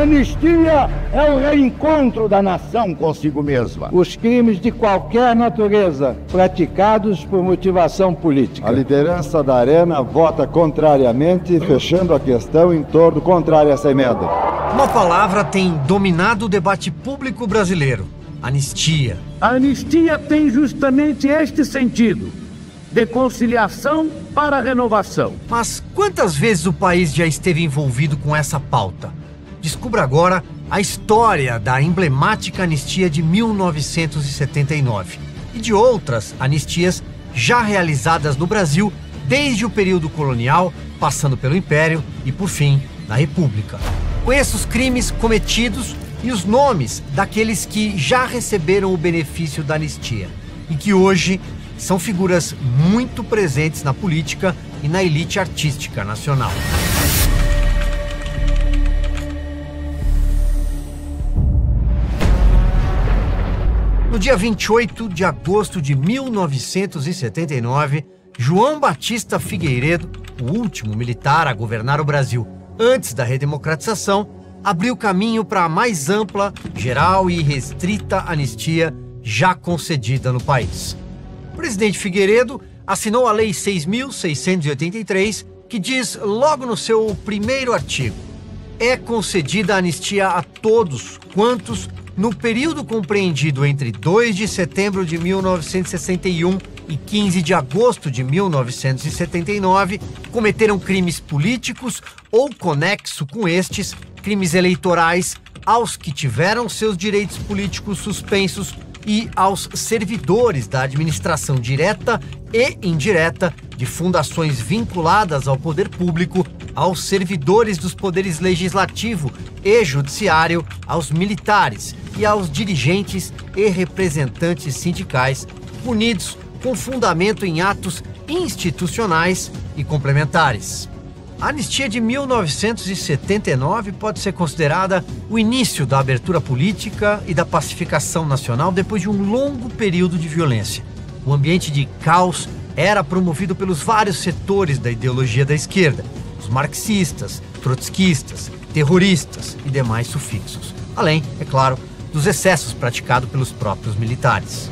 anistia é o reencontro da nação consigo mesma. Os crimes de qualquer natureza praticados por motivação política. A liderança da Arena vota contrariamente, fechando a questão em torno contrário a essa emenda. Uma palavra tem dominado o debate público brasileiro: anistia. A anistia tem justamente este sentido, de conciliação para renovação. Mas quantas vezes o país já esteve envolvido com essa pauta? Descubra agora a história da emblemática anistia de 1979 e de outras anistias já realizadas no Brasil desde o período colonial, passando pelo Império e, por fim, na República. Conheça os crimes cometidos e os nomes daqueles que já receberam o benefício da anistia e que hoje são figuras muito presentes na política e na elite artística nacional. No dia 28 de agosto de 1979, João Batista Figueiredo, o último militar a governar o Brasil antes da redemocratização, abriu caminho para a mais ampla, geral e restrita anistia já concedida no país. O presidente Figueiredo assinou a Lei 6.683, que diz logo no seu primeiro artigo: é concedida a anistia a todos quantos, no período compreendido entre 2 de setembro de 1961 e 15 de agosto de 1979, cometeram crimes políticos ou conexo com estes, crimes eleitorais, aos que tiveram seus direitos políticos suspensos e aos servidores da administração direta e indireta de fundações vinculadas ao poder público, aos servidores dos poderes legislativo e judiciário, aos militares e aos dirigentes e representantes sindicais punidos com fundamento em atos institucionais e complementares. A anistia de 1979 pode ser considerada o início da abertura política e da pacificação nacional depois de um longo período de violência. O ambiente de caos era promovido pelos vários setores da ideologia da esquerda, os marxistas, trotskistas, terroristas e demais sufixos, além, é claro, dos excessos praticados pelos próprios militares.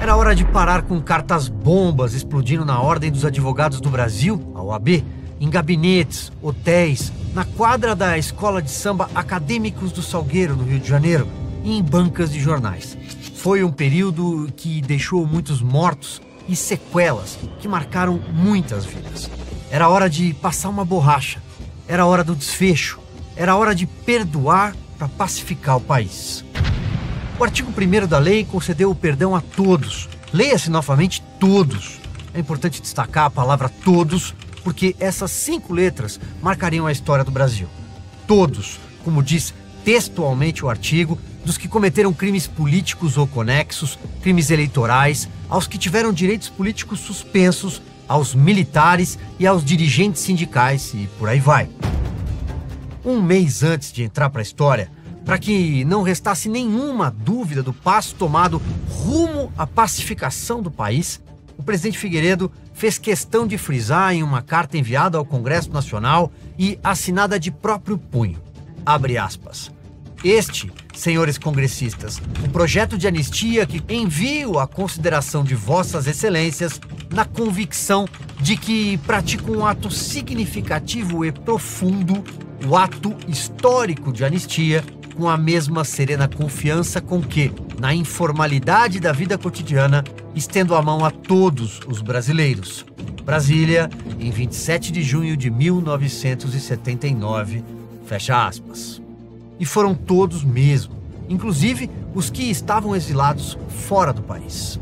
Era hora de parar com cartas-bombas explodindo na Ordem dos Advogados do Brasil, a OAB, em gabinetes, hotéis, na quadra da Escola de Samba Acadêmicos do Salgueiro, no Rio de Janeiro, e em bancas de jornais. Foi um período que deixou muitos mortos e sequelas que marcaram muitas vidas. Era hora de passar uma borracha, era hora do desfecho, era hora de perdoar para pacificar o país. O artigo 1º da lei concedeu o perdão a todos. Leia-se novamente todos. É importante destacar a palavra todos, porque essas 5 letras marcariam a história do Brasil. Todos, como diz textualmente o artigo, dos que cometeram crimes políticos ou conexos, crimes eleitorais, aos que tiveram direitos políticos suspensos, aos militares e aos dirigentes sindicais e por aí vai. Um mês antes de entrar para a história, para que não restasse nenhuma dúvida do passo tomado rumo à pacificação do país, o presidente Figueiredo fez questão de frisar em uma carta enviada ao Congresso Nacional e assinada de próprio punho, abre aspas: este, senhores congressistas, um projeto de anistia que envio à consideração de vossas excelências na convicção de que pratica um ato significativo e profundo, o ato histórico de anistia, com a mesma serena confiança com que, na informalidade da vida cotidiana, estendo a mão a todos os brasileiros. Brasília, em 27 de junho de 1979, fecha aspas. E foram todos mesmo, inclusive os que estavam exilados fora do país.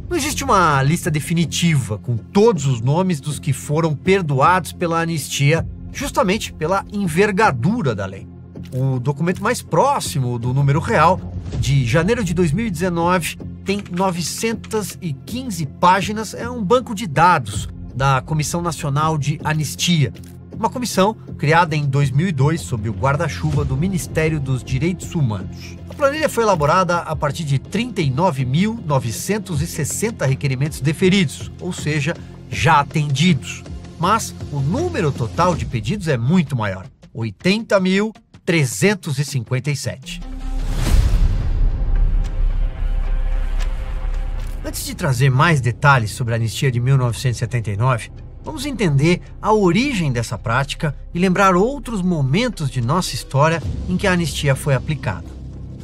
Não existe uma lista definitiva com todos os nomes dos que foram perdoados pela anistia, justamente pela envergadura da lei. O documento mais próximo do número real, de janeiro de 2019, tem 915 páginas, é um banco de dados da Comissão Nacional de Anistia, uma comissão criada em 2002 sob o guarda-chuva do Ministério dos Direitos Humanos. A planilha foi elaborada a partir de 39.960 requerimentos deferidos, ou seja, já atendidos. Mas o número total de pedidos é muito maior, 80.000 357. Antes de trazer mais detalhes sobre a anistia de 1979, vamos entender a origem dessa prática e lembrar outros momentos de nossa história em que a anistia foi aplicada.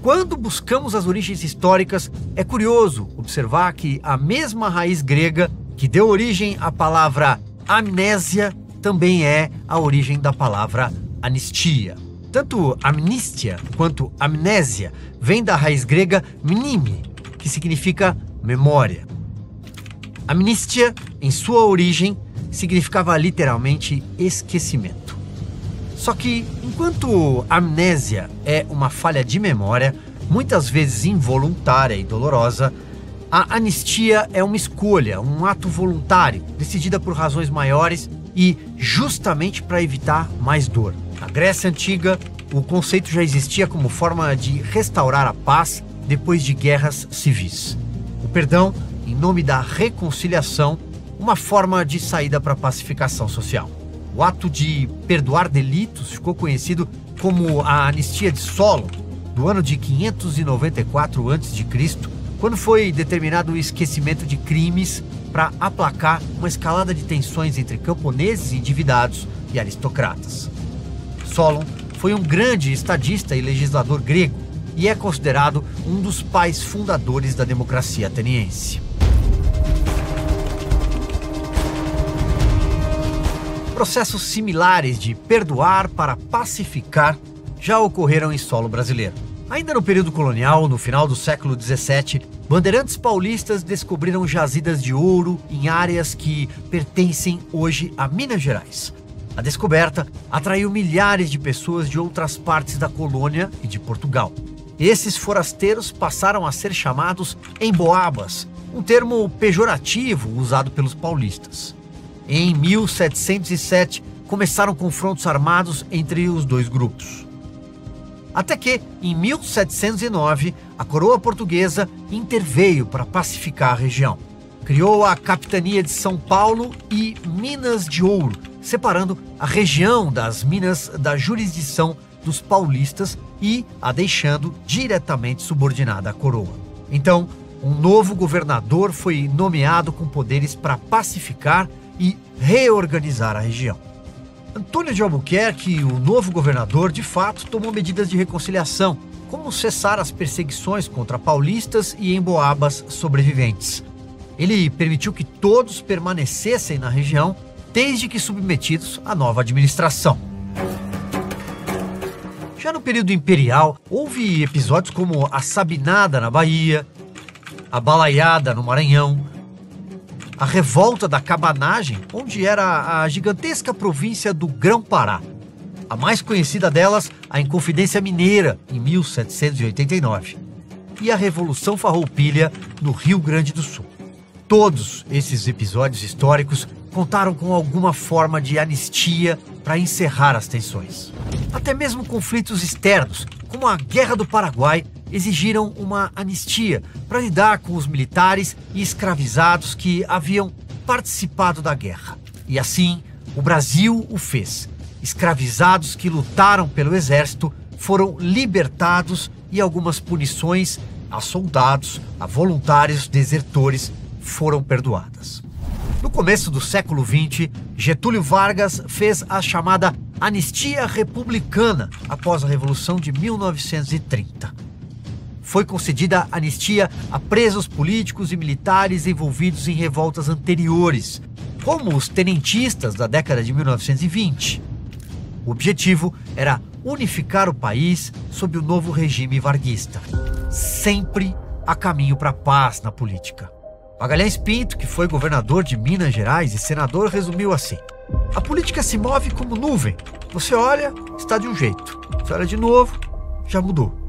Quando buscamos as origens históricas, é curioso observar que a mesma raiz grega que deu origem à palavra amnésia também é a origem da palavra anistia. Tanto amnistia quanto amnésia vem da raiz grega mnime, que significa memória. Amnistia, em sua origem, significava literalmente esquecimento. Só que, enquanto amnésia é uma falha de memória, muitas vezes involuntária e dolorosa, a anistia é uma escolha, um ato voluntário, decidida por razões maiores e justamente para evitar mais dor. Na Grécia Antiga, o conceito já existia como forma de restaurar a paz depois de guerras civis. O perdão, em nome da reconciliação, uma forma de saída para a pacificação social. O ato de perdoar delitos ficou conhecido como a anistia de Solon, do ano de 594 a.C., quando foi determinado o esquecimento de crimes para aplacar uma escalada de tensões entre camponeses endividados e aristocratas. Solon foi um grande estadista e legislador grego e é considerado um dos pais fundadores da democracia ateniense. Processos similares de perdoar para pacificar já ocorreram em solo brasileiro. Ainda no período colonial, no final do século XVII, bandeirantes paulistas descobriram jazidas de ouro em áreas que pertencem hoje a Minas Gerais. A descoberta atraiu milhares de pessoas de outras partes da colônia e de Portugal. Esses forasteiros passaram a ser chamados emboabas, um termo pejorativo usado pelos paulistas. Em 1707, começaram confrontos armados entre os dois grupos. Até que, em 1709, a coroa portuguesa interveio para pacificar a região. Criou a Capitania de São Paulo e Minas de Ouro, separando a região das Minas da jurisdição dos paulistas e a deixando diretamente subordinada à coroa. Então, um novo governador foi nomeado com poderes para pacificar e reorganizar a região. Antônio de Albuquerque, o novo governador, de fato tomou medidas de reconciliação, como cessar as perseguições contra paulistas e emboabas sobreviventes. Ele permitiu que todos permanecessem na região, desde que submetidos à nova administração. Já no período imperial, houve episódios como a Sabinada na Bahia, a Balaiada no Maranhão, a Revolta da Cabanagem, onde era a gigantesca província do Grão-Pará. A mais conhecida delas, a Inconfidência Mineira, em 1789. E a Revolução Farroupilha, no Rio Grande do Sul. Todos esses episódios históricos contaram com alguma forma de anistia para encerrar as tensões. Até mesmo conflitos externos, como a Guerra do Paraguai, exigiram uma anistia para lidar com os militares e escravizados que haviam participado da guerra. E assim, o Brasil o fez. Escravizados que lutaram pelo exército foram libertados e algumas punições a soldados, a voluntários, desertores foram perdoadas. No começo do século XX, Getúlio Vargas fez a chamada Anistia Republicana após a Revolução de 1930. Foi concedida anistia a presos políticos e militares envolvidos em revoltas anteriores, como os tenentistas da década de 1920. O objetivo era unificar o país sob o novo regime varguista, sempre a caminho para a paz na política. Magalhães Pinto, que foi governador de Minas Gerais e senador, resumiu assim: a política se move como nuvem. Você olha, está de um jeito. Você olha de novo, já mudou.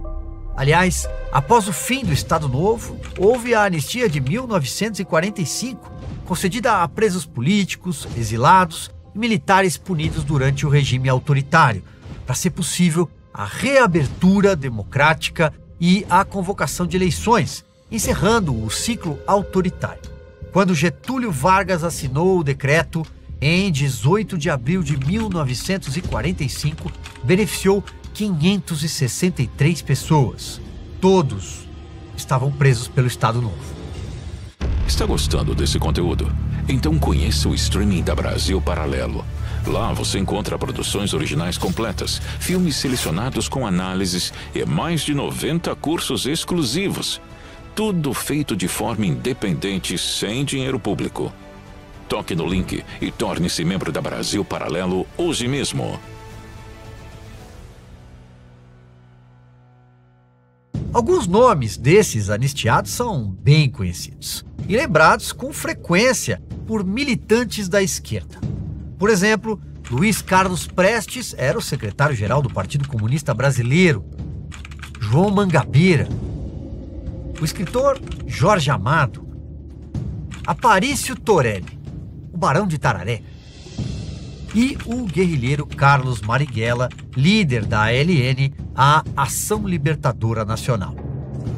Aliás, após o fim do Estado Novo, houve a anistia de 1945, concedida a presos políticos, exilados e militares punidos durante o regime autoritário, para ser possível a reabertura democrática e a convocação de eleições, encerrando o ciclo autoritário. Quando Getúlio Vargas assinou o decreto, em 18 de abril de 1945, beneficiou 563 pessoas. Todos estavam presos pelo Estado Novo. Está gostando desse conteúdo? Então conheça o streaming da Brasil Paralelo. Lá você encontra produções originais completas, filmes selecionados com análises e mais de 90 cursos exclusivos. Tudo feito de forma independente, sem dinheiro público. Toque no link e torne-se membro da Brasil Paralelo hoje mesmo. Alguns nomes desses anistiados são bem conhecidos e lembrados com frequência por militantes da esquerda. Por exemplo, Luiz Carlos Prestes era o secretário-geral do Partido Comunista Brasileiro. João Mangabeira, o escritor Jorge Amado, Aparício Torelli, o Barão de Tararé, e o guerrilheiro Carlos Marighella, líder da ALN, a Ação Libertadora Nacional.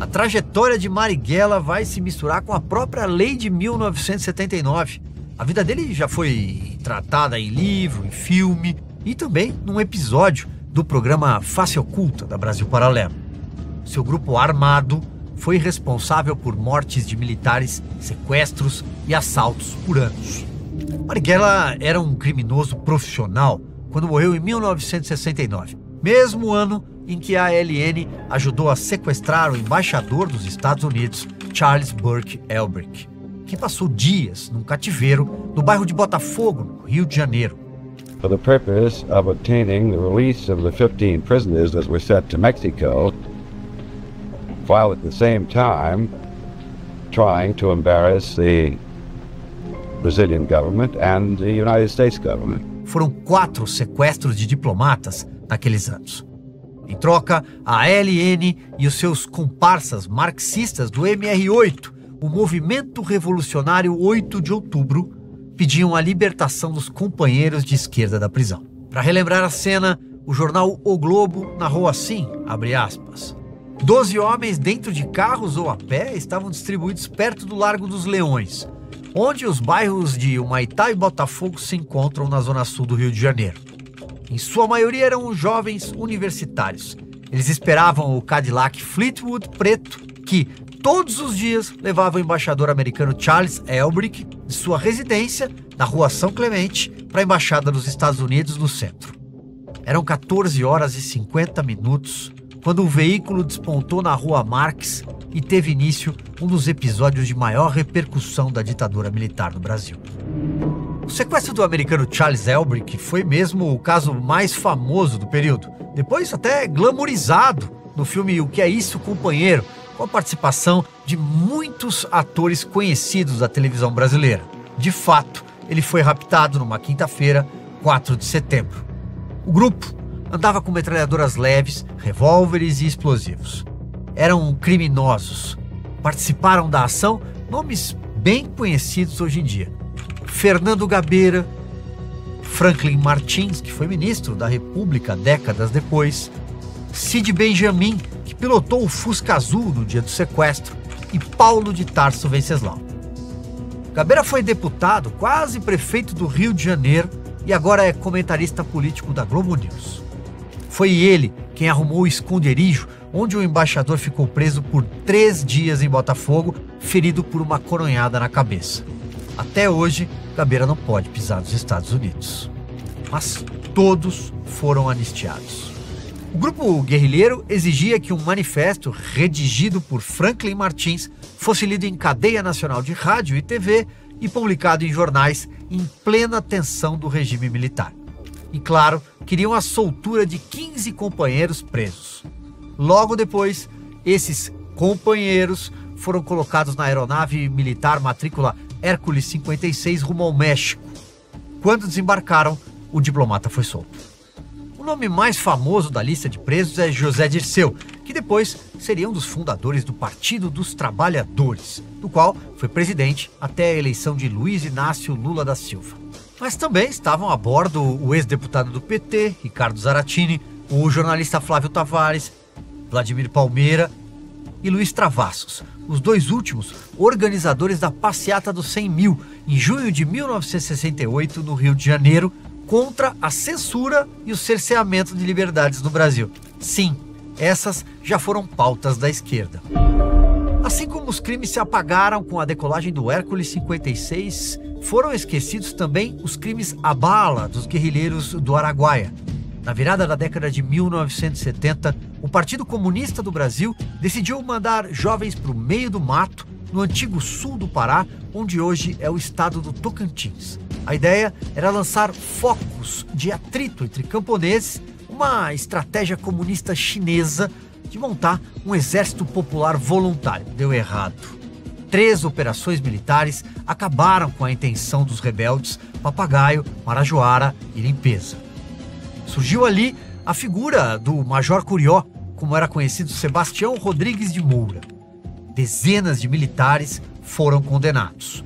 A trajetória de Marighella vai se misturar com a própria lei de 1979. A vida dele já foi tratada em livro, em filme e também num episódio do programa Face Oculta da Brasil Paralelo. Seu grupo armado foi responsável por mortes de militares, sequestros e assaltos por anos. Marighella era um criminoso profissional quando morreu em 1969, mesmo ano em que a ALN ajudou a sequestrar o embaixador dos Estados Unidos, Charles Burke Elbrick, que passou dias num cativeiro no bairro de Botafogo, no Rio de Janeiro. For the purpose of obtaining the release of the 15 prisoners that were sent to Mexico, while at the same time trying to embarrass the Brazilian government and the United States government. Foram 4 sequestros de diplomatas naqueles anos. Em troca, a ALN e os seus comparsas marxistas do MR8, o Movimento Revolucionário 8 de Outubro, pediam a libertação dos companheiros de esquerda da prisão. Para relembrar a cena, o jornal O Globo narrou assim, abre aspas, 12 homens dentro de carros ou a pé estavam distribuídos perto do Largo dos Leões, onde os bairros de Humaitá e Botafogo se encontram na zona sul do Rio de Janeiro. Em sua maioria eram jovens universitários. Eles esperavam o Cadillac Fleetwood preto que, todos os dias, levava o embaixador americano Charles Elbrick de sua residência na Rua São Clemente para a Embaixada dos Estados Unidos no centro. Eram 14 horas e 50 minutos quando o veículo despontou na Rua Marx e teve início um dos episódios de maior repercussão da ditadura militar no Brasil. O sequestro do americano Charles Elbrick foi mesmo o caso mais famoso do período, depois até glamourizado no filme O Que É Isso, Companheiro, com a participação de muitos atores conhecidos da televisão brasileira. De fato, ele foi raptado numa quinta-feira, 4 de setembro. O grupo andava com metralhadoras leves, revólveres e explosivos. Eram criminosos. Participaram da ação nomes bem conhecidos hoje em dia. Fernando Gabeira, Franklin Martins, que foi ministro da República décadas depois, Cid Benjamin, que pilotou o Fusca Azul no dia do sequestro, e Paulo de Tarso Venceslau. Gabeira foi deputado, quase prefeito do Rio de Janeiro e agora é comentarista político da Globo News. Foi ele quem arrumou o esconderijo onde o embaixador ficou preso por 3 dias em Botafogo, ferido por uma coronhada na cabeça. Até hoje, Gabeira não pode pisar nos Estados Unidos. Mas todos foram anistiados. O grupo guerrilheiro exigia que um manifesto redigido por Franklin Martins fosse lido em cadeia nacional de rádio e TV e publicado em jornais em plena tensão do regime militar. E, claro, queriam a soltura de 15 companheiros presos. Logo depois, esses companheiros foram colocados na aeronave militar matrícula Hércules 56 rumo ao México. Quando desembarcaram, o diplomata foi solto. O nome mais famoso da lista de presos é José Dirceu, que depois seria um dos fundadores do Partido dos Trabalhadores, do qual foi presidente até a eleição de Luiz Inácio Lula da Silva. Mas também estavam a bordo o ex-deputado do PT, Ricardo Zaratini, o jornalista Flávio Tavares, Vladimir Palmeira e Luiz Travassos, os 2 últimos organizadores da Passeata dos 100 Mil, em junho de 1968, no Rio de Janeiro, contra a censura e o cerceamento de liberdades no Brasil. Sim, essas já foram pautas da esquerda. Assim como os crimes se apagaram com a decolagem do Hércules 56, foram esquecidos também os crimes à bala dos guerrilheiros do Araguaia. Na virada da década de 1970, o Partido Comunista do Brasil decidiu mandar jovens para o meio do mato, no antigo sul do Pará, onde hoje é o estado do Tocantins. A ideia era lançar focos de atrito entre camponeses, uma estratégia comunista chinesa de montar um exército popular voluntário. Deu errado. 3 operações militares acabaram com a intenção dos rebeldes Papagaio, Marajoara e Limpeza. Surgiu ali a figura do Major Curió, como era conhecido Sebastião Rodrigues de Moura. Dezenas de militares foram condenados.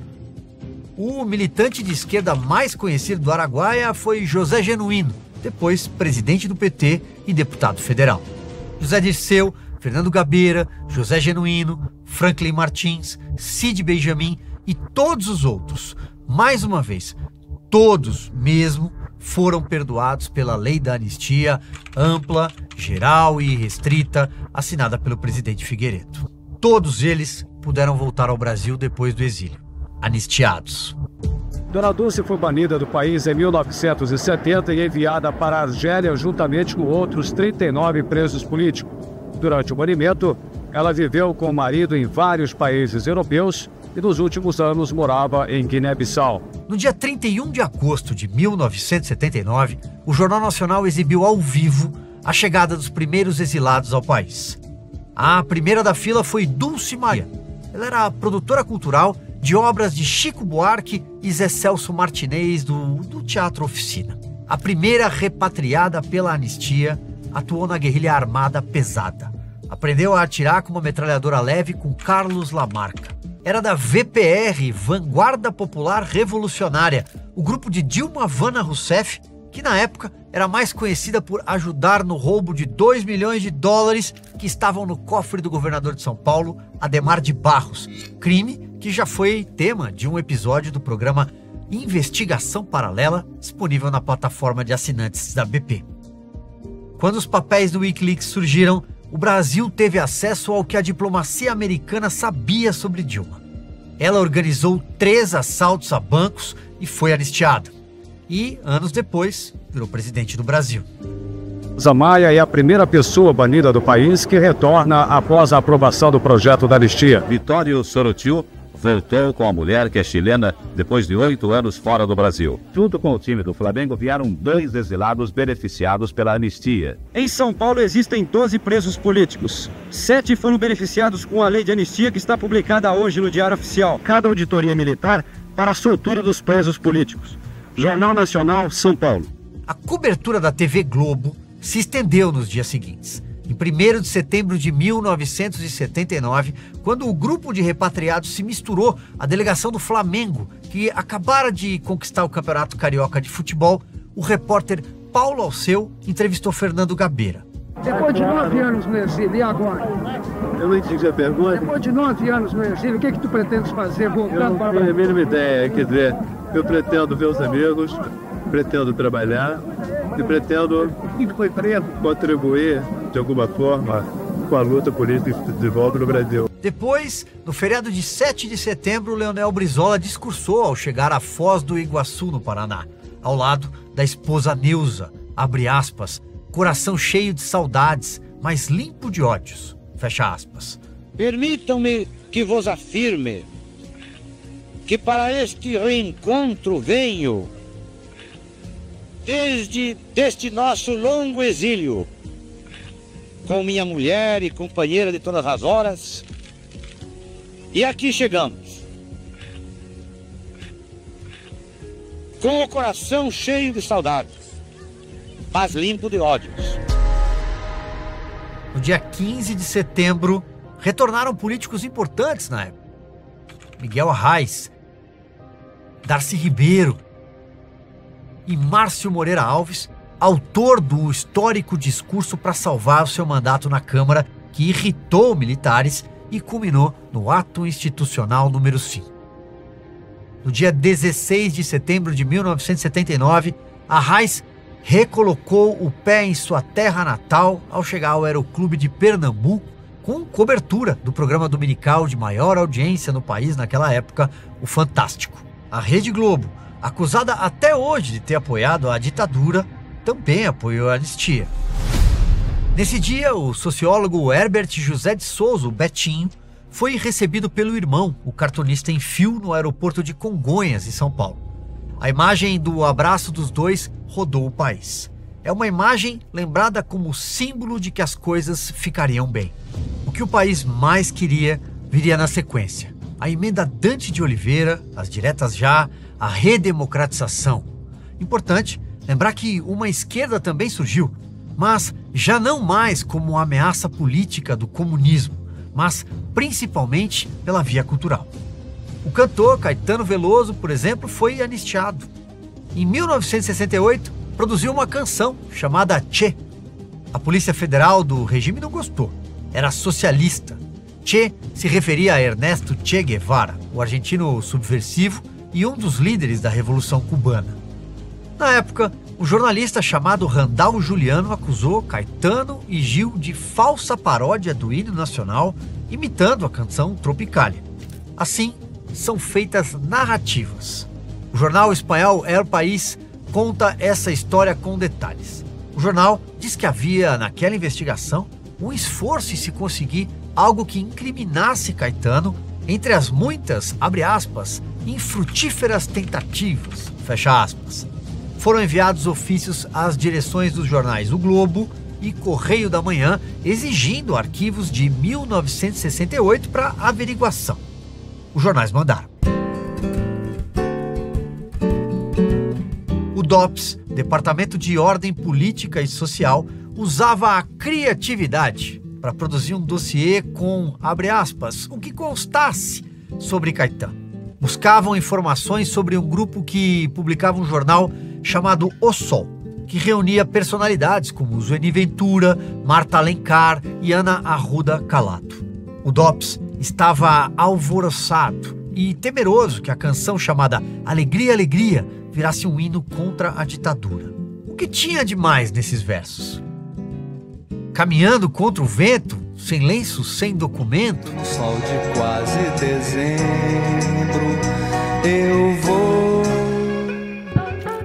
O militante de esquerda mais conhecido do Araguaia foi José Genuíno, depois presidente do PT e deputado federal. José Dirceu, Fernando Gabeira, José Genuíno, Franklin Martins, Cid Benjamin e todos os outros, mais uma vez, todos mesmo, foram perdoados pela lei da anistia ampla, geral e restrita, assinada pelo presidente Figueiredo. Todos eles puderam voltar ao Brasil depois do exílio, anistiados. Dona Dulce foi banida do país em 1970 e enviada para a Argélia juntamente com outros 39 presos políticos. Durante o banimento, ela viveu com o marido em vários países europeus e nos últimos anos morava em Guiné-Bissau. No dia 31 de agosto de 1979, o Jornal Nacional exibiu ao vivo a chegada dos primeiros exilados ao país. A primeira da fila foi Dulce Maria. Ela era produtora cultural de obras de Chico Buarque e Zé Celso Martinez do Teatro Oficina. A primeira repatriada pela anistia, atuou na guerrilha armada pesada. Aprendeu a atirar com uma metralhadora leve com Carlos Lamarca. Era da VPR, Vanguarda Popular Revolucionária, o grupo de Dilma Havana Rousseff, que na época era mais conhecida por ajudar no roubo de 2 milhões de dólares que estavam no cofre do governador de São Paulo, Adhemar de Barros, crime que já foi tema de um episódio do programa Investigação Paralela, disponível na plataforma de assinantes da BP. Quando os papéis do Wikileaks surgiram, o Brasil teve acesso ao que a diplomacia americana sabia sobre Dilma. Ela organizou 3 assaltos a bancos e foi anistiada. E, anos depois, virou presidente do Brasil. Zamaia é a primeira pessoa banida do país que retorna após a aprovação do projeto da anistia. Vitório Sorotil voltou com a mulher que é chilena depois de 8 anos fora do Brasil. Junto com o time do Flamengo vieram 2 exilados beneficiados pela anistia. Em São Paulo existem 12 presos políticos. 7 foram beneficiados com a lei de anistia que está publicada hoje no Diário Oficial. Cada auditoria militar para a soltura dos presos políticos. Jornal Nacional, São Paulo. A cobertura da TV Globo se estendeu nos dias seguintes. Em 1º de setembro de 1979, quando o grupo de repatriados se misturou à delegação do Flamengo, que acabara de conquistar o Campeonato Carioca de Futebol, o repórter Paulo Alceu entrevistou Fernando Gabeira. Depois de 9 anos no exílio, e agora? Eu não entendi a pergunta. Depois de 9 anos no exílio, o que tu pretendes fazer voltando para o Brasil? Eu não tenho a mínima ideia, quer dizer, eu pretendo ver os amigos, pretendo trabalhar e pretendo contribuir de alguma forma com a luta política de volta no Brasil. Depois, no feriado de 7 de setembro, Leonel Brizola discursou ao chegar à Foz do Iguaçu, no Paraná, ao lado da esposa Neuza, abre aspas, coração cheio de saudades, mas limpo de ódios, fecha aspas. Permitam-me que vos afirme que para este reencontro venho deste nosso longo exílio, com minha mulher e companheira de todas as horas, e aqui chegamos, com o coração cheio de saudades, mas limpo de ódios. No dia 15 de setembro, retornaram políticos importantes na época. Miguel Arraes, Darcy Ribeiro e Márcio Moreira Alves, autor do histórico discurso para salvar o seu mandato na Câmara, que irritou militares e culminou no ato institucional número 5. No dia 16 de setembro de 1979, Arraes recolocou o pé em sua terra natal ao chegar ao Aeroclube de Pernambuco, com cobertura do programa dominical de maior audiência no país naquela época, o Fantástico. A Rede Globo, acusada até hoje de ter apoiado a ditadura, também apoiou a anistia. Nesse dia, o sociólogo Herbert José de Souza, o Betinho, foi recebido pelo irmão, o cartunista em fio, no aeroporto de Congonhas, em São Paulo. A imagem do abraço dos dois rodou o país. É uma imagem lembrada como símbolo de que as coisas ficariam bem. O que o país mais queria viria na sequência. A emenda Dante de Oliveira, as diretas já, a redemocratização. Importante lembrar que uma esquerda também surgiu, mas já não mais como ameaça política do comunismo, mas principalmente pela via cultural. O cantor Caetano Veloso, por exemplo, foi anistiado. Em 1968, produziu uma canção chamada Che. A Polícia Federal do regime não gostou. Era socialista. Che se referia a Ernesto Che Guevara, o argentino subversivo e um dos líderes da Revolução Cubana. Na época, um jornalista chamado Randall Juliano acusou Caetano e Gil de falsa paródia do hino nacional, imitando a canção Tropicália. Assim, são feitas narrativas. O jornal espanhol El País conta essa história com detalhes. O jornal diz que havia, naquela investigação, um esforço em se conseguir algo que incriminasse Caetano entre as muitas, abre aspas, infrutíferas tentativas, fecha aspas. Foram enviados ofícios às direções dos jornais O Globo e Correio da Manhã, exigindo arquivos de 1968 para averiguação. Os jornais mandaram. O DOPS, Departamento de Ordem Política e Social, usava a criatividade para produzir um dossiê com, abre aspas, o que constasse sobre Caetano. Buscavam informações sobre um grupo que publicava um jornal chamado O Sol, que reunia personalidades como Zueni Ventura, Marta Alencar e Ana Arruda Calato. O DOPS estava alvoroçado e temeroso que a canção chamada Alegria, Alegria virasse um hino contra a ditadura. O que tinha de mais nesses versos? Caminhando contra o vento, sem lenço, sem documento. No sol de quase dezembro, eu vou.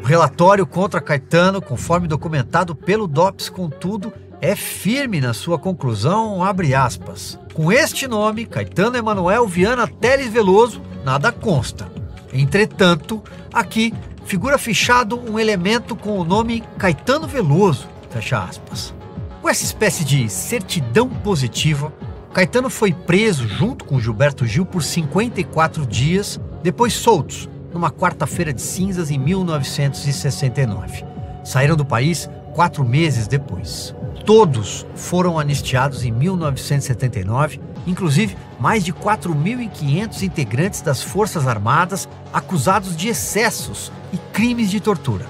O relatório contra Caetano, conforme documentado pelo DOPS, contudo, é firme na sua conclusão, abre aspas. Com este nome, Caetano Emanuel Viana Teles Veloso, nada consta. Entretanto, aqui figura fichado um elemento com o nome Caetano Veloso, fecha aspas. Com essa espécie de certidão positiva, Caetano foi preso junto com Gilberto Gil por 54 dias, depois soltos, numa quarta-feira de cinzas em 1969. Saíram do país 4 meses depois. Todos foram anistiados em 1979, inclusive mais de 4.500 integrantes das Forças Armadas acusados de excessos e crimes de tortura.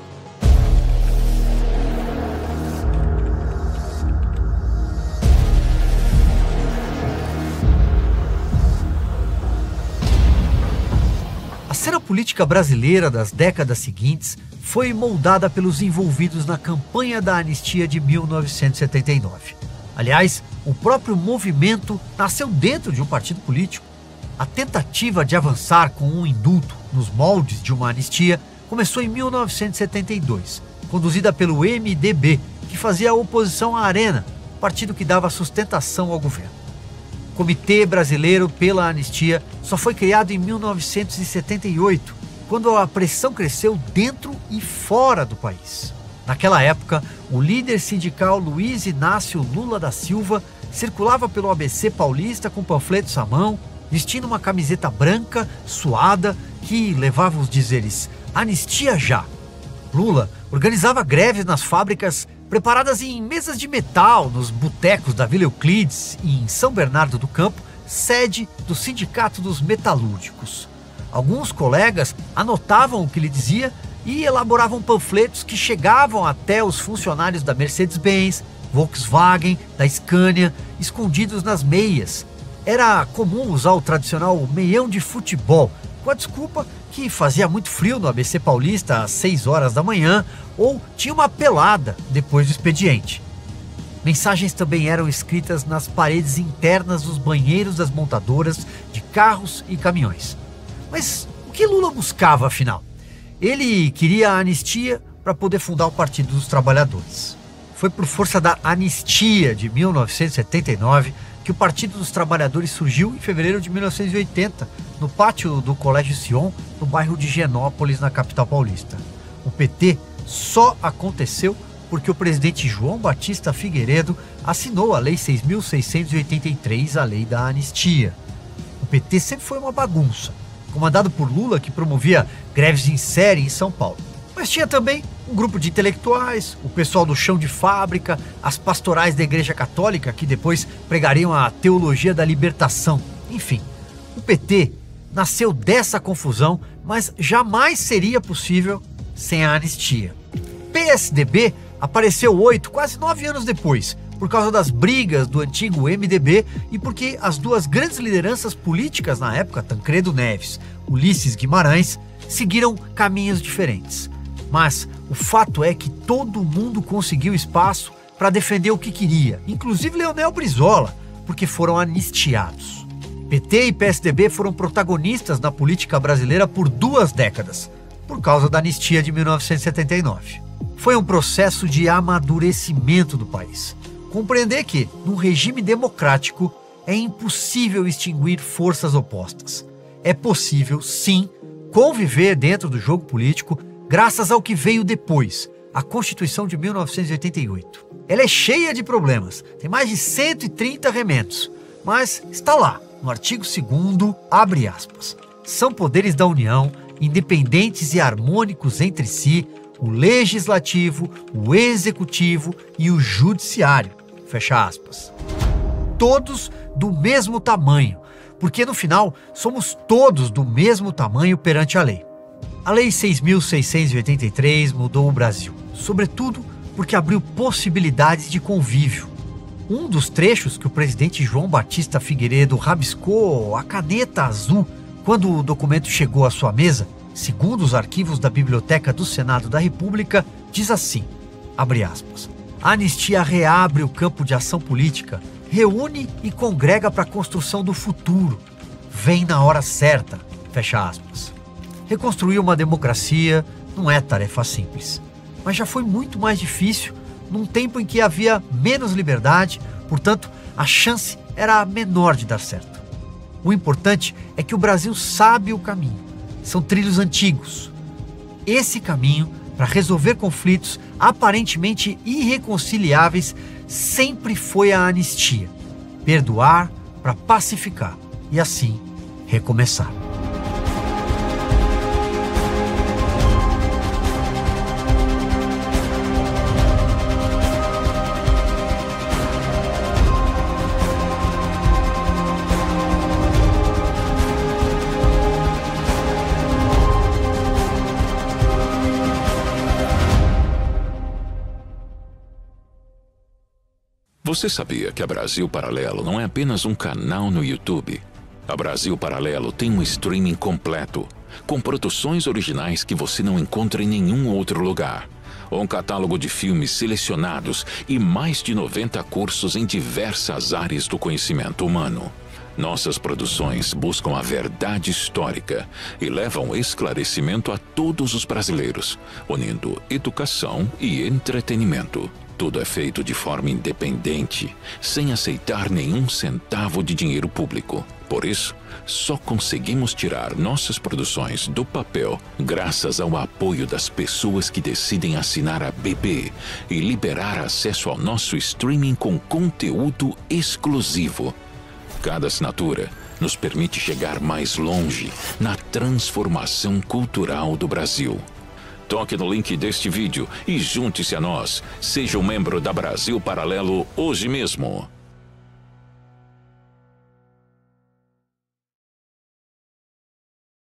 A cena política brasileira das décadas seguintes foi moldada pelos envolvidos na campanha da anistia de 1979. Aliás, o próprio movimento nasceu dentro de um partido político. A tentativa de avançar com um indulto nos moldes de uma anistia começou em 1972, conduzida pelo MDB, que fazia oposição à Arena, partido que dava sustentação ao governo. O Comitê Brasileiro pela Anistia só foi criado em 1978, quando a pressão cresceu dentro e fora do país. Naquela época, o líder sindical Luiz Inácio Lula da Silva circulava pelo ABC paulista com panfletos à mão, vestindo uma camiseta branca, suada, que levava os dizeres "Anistia já". Lula organizava greves nas fábricas preparadas em mesas de metal nos botecos da Vila Euclides e em São Bernardo do Campo, sede do Sindicato dos Metalúrgicos. Alguns colegas anotavam o que ele dizia e elaboravam panfletos que chegavam até os funcionários da Mercedes-Benz, Volkswagen, da Scania, escondidos nas meias. Era comum usar o tradicional meião de futebol, com a desculpa que fazia muito frio no ABC Paulista às 6 horas da manhã ou tinha uma pelada depois do expediente. Mensagens também eram escritas nas paredes internas dos banheiros das montadoras de carros e caminhões. Mas o que Lula buscava, afinal? Ele queria a anistia para poder fundar o Partido dos Trabalhadores. Foi por força da anistia de 1979 que o Partido dos Trabalhadores surgiu em fevereiro de 1980, no pátio do Colégio Sion, no bairro de Genópolis, na capital paulista. O PT só aconteceu porque o presidente João Batista Figueiredo assinou a Lei 6.683, a Lei da Anistia. O PT sempre foi uma bagunça, comandado por Lula, que promovia greves em série em São Paulo. Mas tinha também um grupo de intelectuais, o pessoal do chão de fábrica, as pastorais da Igreja Católica, que depois pregariam a teologia da libertação. Enfim, o PT nasceu dessa confusão, mas jamais seria possível sem a anistia. PSDB apareceu 8, quase 9 anos depois, por causa das brigas do antigo MDB e porque as duas grandes lideranças políticas na época, Tancredo Neves, Ulisses Guimarães, seguiram caminhos diferentes. Mas o fato é que todo mundo conseguiu espaço para defender o que queria, inclusive Leonel Brizola, porque foram anistiados. PT e PSDB foram protagonistas na política brasileira por 2 décadas, por causa da anistia de 1979. Foi um processo de amadurecimento do país. Compreender que, num regime democrático, é impossível extinguir forças opostas. É possível, sim, conviver dentro do jogo político graças ao que veio depois, a Constituição de 1988. Ela é cheia de problemas, tem mais de 130 remendos, mas está lá, no artigo 2º, abre aspas, são poderes da União, independentes e harmônicos entre si, o legislativo, o executivo e o judiciário, fecha aspas. Todos do mesmo tamanho, porque no final somos todos do mesmo tamanho perante a lei. A Lei 6.683 mudou o Brasil, sobretudo porque abriu possibilidades de convívio. Um dos trechos que o presidente João Batista Figueiredo rabiscou a caneta azul quando o documento chegou à sua mesa, segundo os arquivos da Biblioteca do Senado da República, diz assim, abre aspas, a anistia reabre o campo de ação política, reúne e congrega para a construção do futuro, vem na hora certa, fecha aspas. Reconstruir uma democracia não é tarefa simples, mas já foi muito mais difícil num tempo em que havia menos liberdade, portanto, a chance era menor de dar certo. O importante é que o Brasil sabe o caminho. São trilhos antigos. Esse caminho, para resolver conflitos aparentemente irreconciliáveis, sempre foi a anistia. Perdoar para pacificar e assim recomeçar. Você sabia que a Brasil Paralelo não é apenas um canal no YouTube? A Brasil Paralelo tem um streaming completo, com produções originais que você não encontra em nenhum outro lugar. Um catálogo de filmes selecionados e mais de 90 cursos em diversas áreas do conhecimento humano. Nossas produções buscam a verdade histórica e levam esclarecimento a todos os brasileiros, unindo educação e entretenimento. Tudo é feito de forma independente, sem aceitar nenhum centavo de dinheiro público. Por isso, só conseguimos tirar nossas produções do papel graças ao apoio das pessoas que decidem assinar a BB e liberar acesso ao nosso streaming com conteúdo exclusivo. Cada assinatura nos permite chegar mais longe na transformação cultural do Brasil. Toque no link deste vídeo e junte-se a nós. Seja um membro da Brasil Paralelo hoje mesmo.